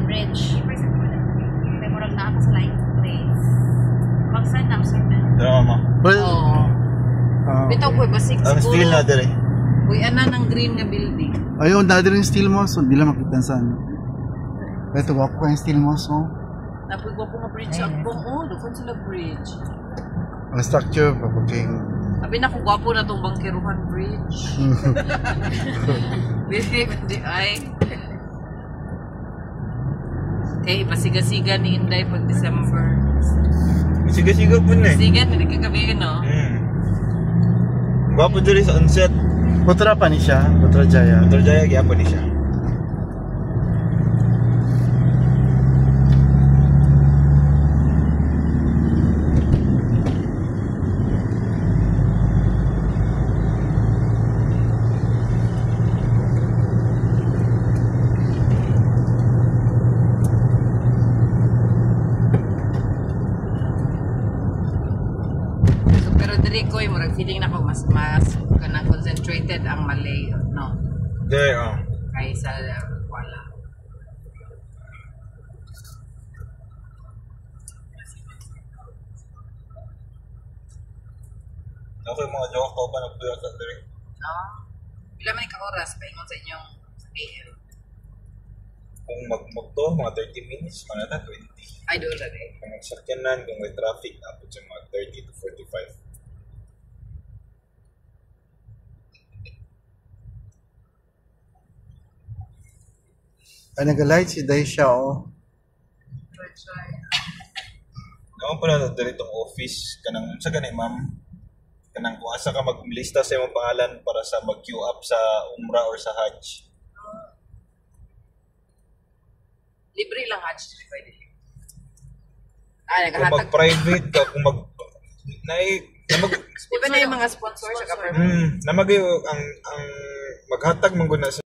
bridge. Kaya murag na ako sa light place. Pagsan na, sir. Tama. Oo. Bitaw ko, basig Ang siguro. steel na dire. Uy, ana ng green nga building. Ayun, dati rin steel mo, so di lang makita saan. Ito, wako ka yung steel mo, so. Napagwa ko nga bridge ang bong. Oh, lukon sila bridge. Ang structure, papaking. Sabi na kung gwapo na itong Bangkiruhan Bridge. Hindi, ay. Eh, pasiga-siga ni Inday pag December. Siga-siga po na eh. Siga, hindi ka kabihin, no? Gwapo dire sa onset. Putra pa ni siya, Putra Jaya. Putrajaya, gyapon ni siya. Pero diri ko, murag feeling na ko mas kanang concentrated ang Malay, no? There, Kaysa wala. Okay, mga joke ko pa nagtuya sa dire. No? Pila man ka oras paingon sa inyong AM? Kung magmugto, mga 30 minutes, mga na 20. Ay, doon na rin. Kung magsakyanan, kung may traffic, abot sa mga 30 to 45. Ay, nag-light si Daisha, oh. Naman pala na dito itong office, kanang sa ganit ma'am, kanang kung asa ka maglista sa iyong pangalan para sa mag-queue up sa Umrah or sa Hajj. Libre lang Hajj, pwede. Ah, Kung naghahatag. mag-private ka, kung mag... Di ba na yung mga sponsor sa government? namagay ang maghatag mong guna sa